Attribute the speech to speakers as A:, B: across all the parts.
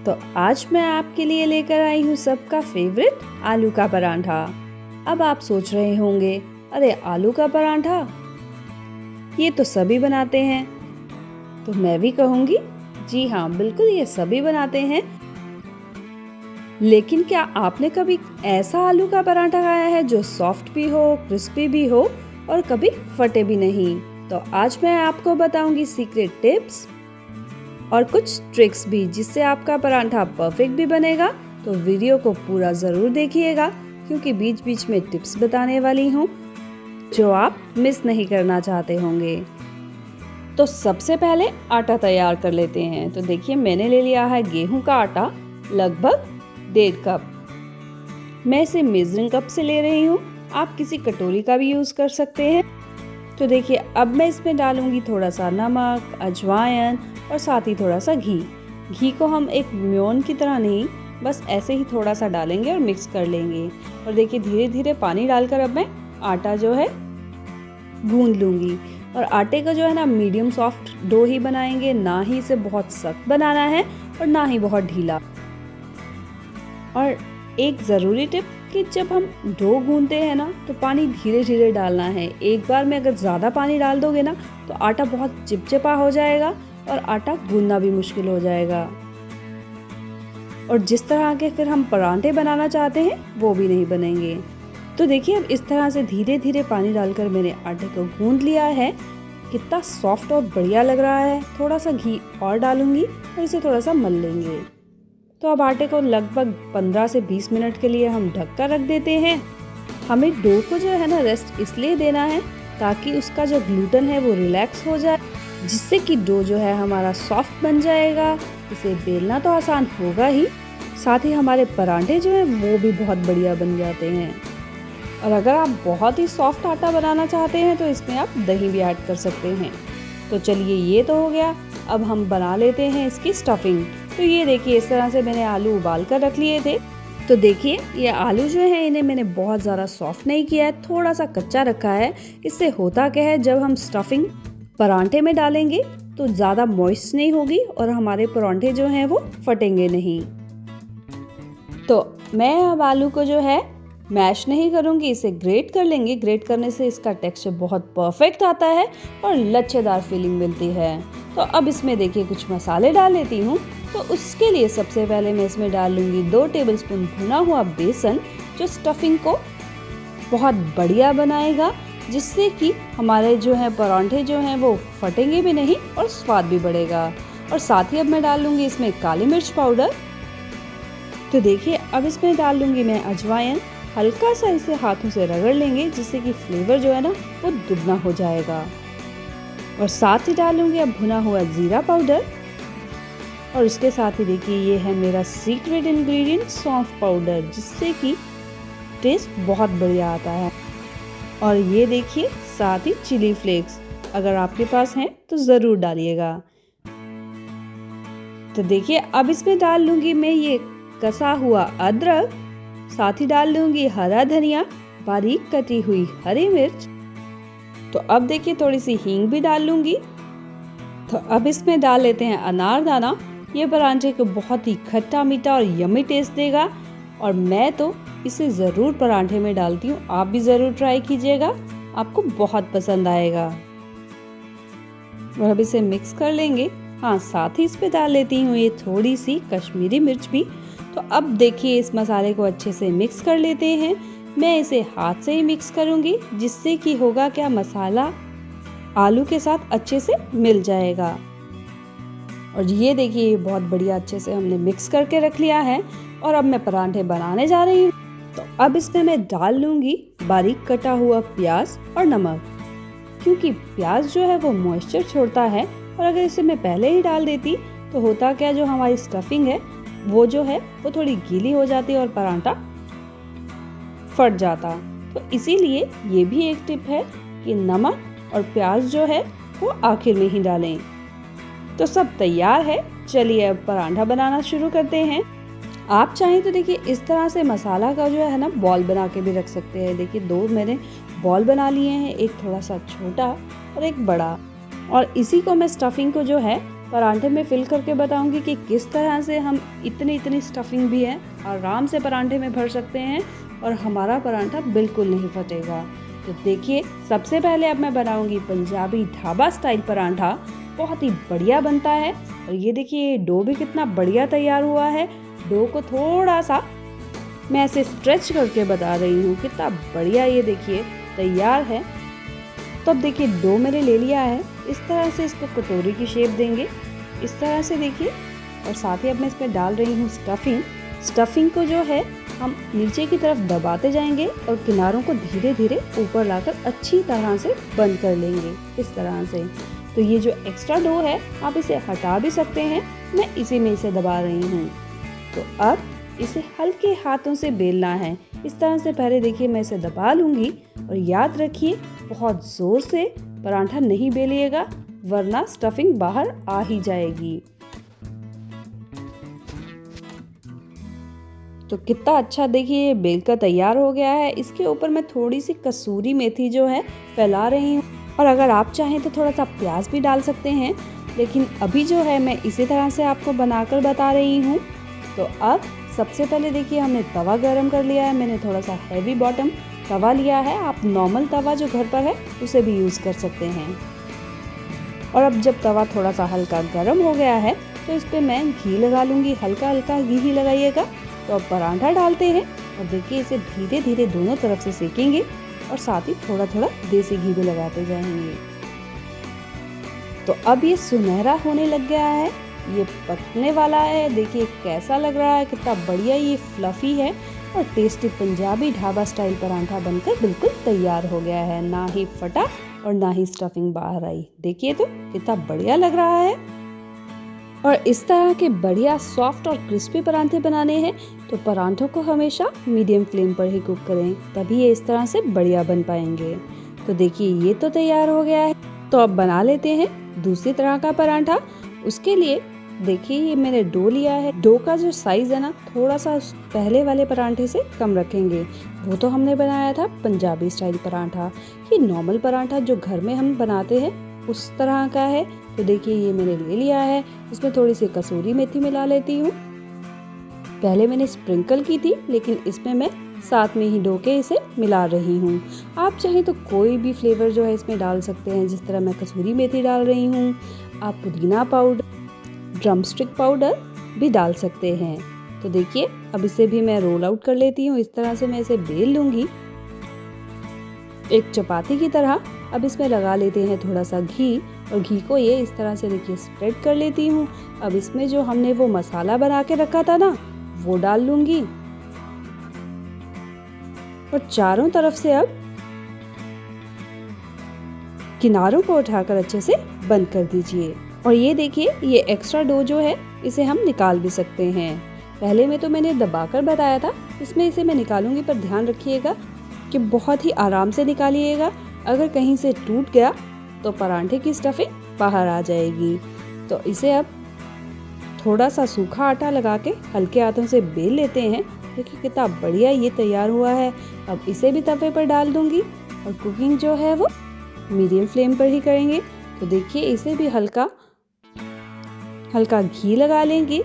A: तो आज मैं आपके लिए लेकर आई हूँ सबका फेवरेट आलू का पराठा। अब आप सोच रहे होंगे, अरे आलू का पराठा ये तो सभी बनाते हैं। तो मैं भी कहूँगी, जी हाँ बिल्कुल ये सभी बनाते हैं। लेकिन क्या आपने कभी ऐसा आलू का पराठा खाया है जो सॉफ्ट भी हो, क्रिस्पी भी हो और कभी फटे भी नहीं? तो आज मैं आपको बताऊंगी सीक्रेट टिप्स और कुछ ट्रिक्स भी, जिससे आपका पराठा परफेक्ट भी बनेगा। तो वीडियो को पूरा ज़रूर देखिएगा, क्योंकि बीच बीच में टिप्स बताने वाली हूँ जो आप मिस नहीं करना चाहते होंगे। तो सबसे पहले आटा तैयार कर लेते हैं। तो देखिए मैंने ले लिया है गेहूं का आटा, लगभग 1.5 कप। मैं इसे मेजरिंग कप से ले रही हूँ, आप किसी कटोरी का भी यूज़ कर सकते हैं। तो देखिए अब मैं इसमें डालूंगी थोड़ा सा नमक, अजवाइन और साथ ही थोड़ा सा घी। घी को हम एक म्योन की तरह नहीं, बस ऐसे ही थोड़ा सा डालेंगे और मिक्स कर लेंगे। और देखिए धीरे धीरे पानी डालकर अब मैं आटा जो है गूंद लूंगी। और आटे का जो है ना मीडियम सॉफ्ट डो ही बनाएंगे, ना ही इसे बहुत सख्त बनाना है और ना ही बहुत ढीला। और एक ज़रूरी टिप कि जब हम डो गूंदते हैं ना, तो पानी धीरे धीरे डालना है। एक बार में अगर ज़्यादा पानी डाल दोगे ना, तो आटा बहुत चिपचिपा हो जाएगा और आटा गूंदना भी मुश्किल हो जाएगा। और जिस तरह के फिर हम पराठे बनाना चाहते हैं वो भी नहीं बनेंगे। तो देखिए अब इस तरह से धीरे धीरे पानी डालकर मैंने आटे को गूंद लिया है। कितना सॉफ्ट और बढ़िया लग रहा है। थोड़ा सा घी और डालूंगी और इसे थोड़ा सा मल लेंगे। तो अब आटे को लगभग 15 से 20 मिनट के लिए हम ढक कर रख देते हैं। हमें डो को जो है ना रेस्ट इसलिए देना है ताकि उसका जो ग्लूटेन है वो रिलैक्स हो जाए, जिससे कि डो जो है हमारा सॉफ्ट बन जाएगा। इसे बेलना तो आसान होगा ही, साथ ही हमारे पराठे जो हैं वो भी बहुत बढ़िया बन जाते हैं। और अगर आप बहुत ही सॉफ्ट आटा बनाना चाहते हैं तो इसमें आप दही भी ऐड कर सकते हैं। तो चलिए ये तो हो गया, अब हम बना लेते हैं इसकी स्टफिंग। तो ये देखिए इस तरह से मैंने आलू उबाल कर रख लिए थे। तो देखिए ये आलू जो है इन्हें मैंने बहुत ज़्यादा सॉफ्ट नहीं किया है, थोड़ा सा कच्चा रखा है। इससे होता क्या है, जब हम स्टफिंग पराठे में डालेंगे तो ज़्यादा मॉइस्ट नहीं होगी और हमारे पराठे जो हैं वो फटेंगे नहीं। तो मैं अब आलू को जो है मैश नहीं करूँगी, इसे ग्रेट कर लेंगे। ग्रेट करने से इसका टेक्सचर बहुत परफेक्ट आता है और लच्छेदार फीलिंग मिलती है। तो अब इसमें देखिए कुछ मसाले डाल लेती हूँ। तो उसके लिए सबसे पहले मैं इसमें डाल लूँगी 2 टेबलस्पून भुना हुआ बेसन, जो स्टफिंग को बहुत बढ़िया बनाएगा, जिससे कि हमारे जो है पराठे जो हैं वो फटेंगे भी नहीं और स्वाद भी बढ़ेगा। और साथ ही अब मैं डाल लूँगी इसमें काली मिर्च पाउडर। तो देखिए अब इसमें डाल लूँगी मैं अजवाइन। हल्का सा इसे हाथों से रगड़ लेंगे, जिससे कि फ्लेवर जो है ना वो दुगना हो जाएगा। और साथ ही डालूंगी अब भुना हुआ जीरा पाउडर। और उसके साथ ही देखिए ये है मेरा सीक्रेट इंग्रेडिएंट सौंफ पाउडर, जिससे कि टेस्ट बहुत बढ़िया आता है। और ये देखिए साथ ही चिली फ्लेक्स, अगर आपके पास हैं तो ज़रूर डालिएगा। तो देखिए अब इसमें डाल लूँगी मैं ये कसा हुआ अदरक, साथ ही डाल लूँगी हरा धनिया, बारीक कटी हुई हरी मिर्च। तो अब देखिए थोड़ी सी हींग भी डाल लूँगी। तो अब इसमें डाल लेते हैं अनारदाना। ये पराठे को बहुत ही खट्टा मीठा और यम्मी टेस्ट देगा, और मैं तो इसे ज़रूर पराठे में डालती हूँ। आप भी ज़रूर ट्राई कीजिएगा, आपको बहुत पसंद आएगा। और अब इसे मिक्स कर लेंगे। हाँ, साथ ही इस पे डाल लेती हूँ ये थोड़ी सी कश्मीरी मिर्च भी। तो अब देखिए इस मसाले को अच्छे से मिक्स कर लेते हैं। मैं इसे हाथ से ही मिक्स करूँगी, जिससे कि होगा क्या, मसाला आलू के साथ अच्छे से मिल जाएगा। और ये देखिए ये बहुत बढ़िया अच्छे से हमने मिक्स करके रख लिया है। और अब मैं पराठे बनाने जा रही हूँ। तो अब इसमें मैं डाल लूँगी बारीक कटा हुआ प्याज और नमक, क्योंकि प्याज जो है वो मॉइस्चर छोड़ता है। और अगर इसे मैं पहले ही डाल देती तो होता क्या, जो हमारी स्टफिंग है वो जो है वो थोड़ी गीली हो जाती और पराठा फट जाता। तो इसीलिए ये भी एक टिप है कि नमक और प्याज जो है वो आखिर में ही डालें। तो सब तैयार है, चलिए अब पराठा बनाना शुरू करते हैं। आप चाहें तो देखिए इस तरह से मसाला का जो है ना बॉल बना के भी रख सकते हैं। देखिए 2 मैंने बॉल बना लिए हैं, एक थोड़ा सा छोटा और एक बड़ा। और इसी को मैं स्टफिंग को जो है परांठे में फिल करके बताऊंगी कि किस तरह से हम इतनी स्टफिंग भी है आराम से परांठे में भर सकते हैं और हमारा परांठा बिल्कुल नहीं फटेगा। तो देखिए, सबसे पहले अब मैं बनाऊंगी पंजाबी ढाबा स्टाइल परांठा। बहुत ही बढ़िया बनता है। और ये देखिए डो भी कितना बढ़िया तैयार हुआ है। डो को थोड़ा सा मैं ऐसे स्ट्रेच करके बता रही हूँ, कितना बढ़िया ये देखिए तैयार है। तो अब देखिए डो मैंने ले लिया है। इस तरह से इसको कटोरी की शेप देंगे, इस तरह से देखिए। और साथ ही अब मैं इसमें डाल रही हूँ स्टफिंग को जो है हम नीचे की तरफ दबाते जाएंगे और किनारों को धीरे धीरे ऊपर लाकर अच्छी तरह से बंद कर लेंगे इस तरह से। तो ये जो एक्स्ट्रा डो है आप इसे हटा भी सकते हैं, मैं इसी में इसे दबा रही हूँ। तो अब इसे हल्के हाथों से बेलना है। इस तरह से पहले देखिए मैं इसे दबा लूंगी। और याद रखिए बहुत जोर से परांठा नहीं बेलिएगा, वरना स्टफिंग बाहर आ ही जाएगी। तो कितना अच्छा देखिए बेल का तैयार हो गया है। इसके ऊपर मैं थोड़ी सी कसूरी मेथी जो है फैला रही हूँ। और अगर आप चाहें तो थोड़ा सा प्याज भी डाल सकते हैं, लेकिन अभी जो है मैं इसी तरह से आपको बनाकर बता रही हूँ। तो अब सबसे पहले देखिए हमने तवा गरम कर लिया है। मैंने थोड़ा सा हैवी बॉटम तवा लिया है। आप नॉर्मल तवा जो घर पर है उसे भी यूज़ कर सकते हैं। और अब जब तवा थोड़ा सा हल्का गर्म हो गया है तो इस पर मैं घी लगा लूँगी। हल्का हल्का घी ही लगाइएगा। तो अब पराठा डालते हैं और देखिए इसे धीरे धीरे दोनों तरफ से सेकेंगे और साथ ही थोड़ा थोड़ा देसी घी भी लगाते जाएंगे। तो अब ये सुनहरा होने लग गया है, ये पकने वाला है। देखिए कैसा लग रहा है, कितना बढ़िया ये फ्लफी है और टेस्टी पंजाबी ढाबा स्टाइल पराठा बनकर बिल्कुल तैयार हो गया है। ना ही फटा और ना ही स्टफिंग बाहर आई। देखिए तो कितना बढ़िया लग रहा है। और इस तरह के बढ़िया सॉफ्ट और क्रिस्पी पराठे बनाने हैं तो पराठों को हमेशा मीडियम फ्लेम पर ही कुक करें, तभी ये इस तरह से बढ़िया बन पाएंगे। तो देखिए ये तो तैयार हो गया है। तो अब बना लेते हैं दूसरी तरह का पराठा। उसके लिए देखिए ये मैंने डो लिया है। डो का जो साइज है ना थोड़ा सा पहले वाले पराठे से कम रखेंगे। वो तो हमने बनाया था पंजाबी स्टाइल पराठा। ये नॉर्मल पराठा जो घर में हम बनाते हैं उस तरह का है। तो देखिए ये मैंने ले लिया है। इसमें थोड़ी सी कसूरी मेथी मिला लेती हूँ। पहले मैंने स्प्रिंकल की थी, लेकिन इसमें मैं साथ में ही डो के इसे मिला रही हूँ। आप चाहे तो कोई भी फ्लेवर जो है इसमें डाल सकते हैं, जिस तरह मैं कसूरी मेथी डाल रही हूँ। आप पुदीना पाउडर, ड्रमस्टिक पाउडर भी डाल सकते हैं। तो देखिए अब इसे भी मैं रोल आउट कर लेती हूँ। इस तरह से मैं इसे बेल लूंगी एक चपाती की तरह। अब इसमें लगा लेते हैं थोड़ा सा घी और घी को ये इस तरह से देखिए स्प्रेड कर लेती हूँ। अब इसमें जो हमने वो मसाला बना के रखा था ना वो डाल लूंगी और चारों तरफ से अब किनारों को उठाकर अच्छे से बंद कर दीजिए। और ये देखिए ये एक्स्ट्रा डो जो है इसे हम निकाल भी सकते हैं। पहले में तो मैंने दबाकर बताया था, इसमें इसे मैं निकालूंगी, पर ध्यान रखिएगा कि बहुत ही आराम से निकालिएगा। अगर कहीं से टूट गया तो पराठे की स्टफिंग बाहर आ जाएगी। तो इसे अब थोड़ा सा सूखा आटा लगा के हल्के हाथों से बेल लेते हैं। देखिए कितना बढ़िया ये तैयार हुआ है। अब इसे भी तवे पर डाल दूंगी और कुकिंग जो है वो मीडियम फ्लेम पर ही करेंगे। तो देखिए इसे भी हल्का हल्का घी लगा लेंगे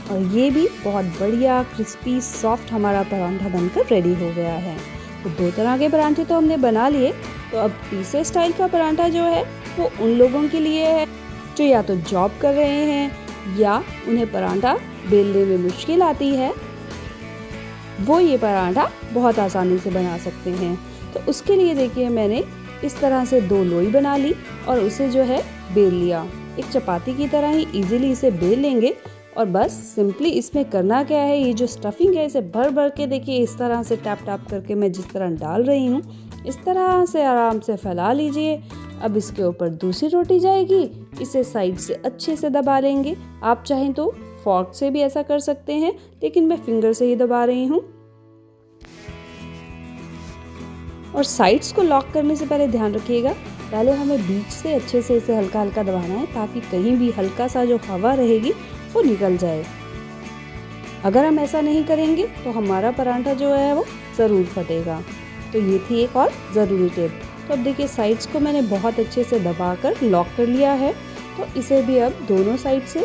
A: और ये भी बहुत बढ़िया क्रिस्पी सॉफ्ट हमारा पराठा बनकर रेडी हो गया है। तो दो तरह के पराठे तो हमने बना लिए। तो अब तीसरे स्टाइल का पराठा जो है वो उन लोगों के लिए है जो या तो जॉब कर रहे हैं या उन्हें पराठा बेलने में मुश्किल आती है। वो ये पराठा बहुत आसानी से बना सकते हैं। तो उसके लिए देखिए मैंने इस तरह से दो लोई बना ली और उसे जो है बेल लिया। एक चपाती की तरह ही इजीली इसे बेल लेंगे। और बस सिंपली इसमें करना क्या है, ये जो स्टफिंग है इसे भर भर के देखिए इस तरह से टैप टैप करके मैं जिस तरह डाल रही हूँ इस तरह से आराम से फैला लीजिए। अब इसके ऊपर दूसरी रोटी जाएगी, इसे साइड से अच्छे से दबा लेंगे। आप चाहें तो फॉर्क से भी ऐसा कर सकते हैं, लेकिन मैं फिंगर से ही दबा रही हूँ। और साइड्स को लॉक करने से पहले ध्यान रखिएगा, पहले हमें बीच से अच्छे से इसे हल्का हल्का दबाना है ताकि कहीं भी हल्का सा जो हवा रहेगी वो निकल जाए। अगर हम ऐसा नहीं करेंगे तो हमारा पराठा जो है वो ज़रूर फटेगा। तो ये थी एक और ज़रूरी टिप। तो अब देखिए साइड्स को मैंने बहुत अच्छे से दबाकर लॉक कर लिया है तो इसे भी अब दोनों साइड से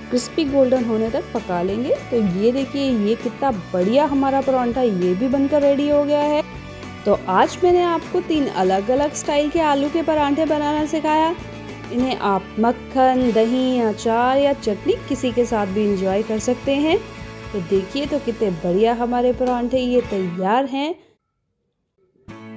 A: क्रिस्पी गोल्डन होने तक पका लेंगे। तो ये देखिए ये कितना बढ़िया हमारा परांठा ये भी बनकर रेडी हो गया है। तो आज मैंने आपको 3 अलग अलग स्टाइल के आलू के परांठे बनाना सिखाया। इन्हें आप मक्खन, दही, अचार या चटनी किसी के साथ भी इंजॉय कर सकते हैं। तो देखिए तो कितने बढ़िया हमारे परांठे ये तैयार हैं।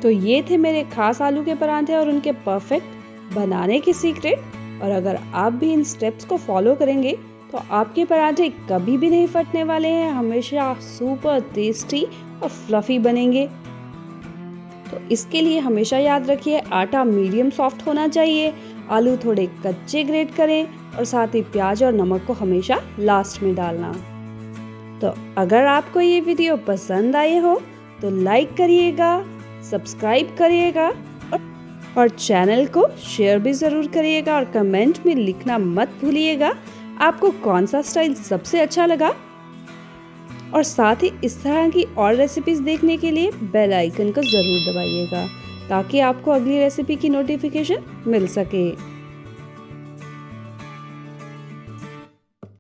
A: तो ये थे मेरे खास आलू के परांठे और उनके परफेक्ट बनाने की सीक्रेट। और अगर आप भी इन स्टेप्स को फॉलो करेंगे तो आपके पराठे कभी भी नहीं फटने वाले हैं, हमेशा सुपर टेस्टी और फ्लफी बनेंगे। तो इसके लिए हमेशा याद रखिए आटा मीडियम सॉफ्ट होना चाहिए, आलू थोड़े कच्चे ग्रेट करें और साथ ही प्याज और नमक को हमेशा लास्ट में डालना। तो अगर आपको ये वीडियो पसंद आए हो तो लाइक करिएगा, सब्सक्राइब करिएगा और चैनल को शेयर भी ज़रूर करिएगा और कमेंट में लिखना मत भूलिएगा आपको कौन सा स्टाइल सबसे अच्छा लगा। और साथ ही इस तरह की और रेसिपीज देखने के लिए बेल आइकन को ज़रूर दबाइएगा ताकि आपको अगली रेसिपी की नोटिफिकेशन मिल सके।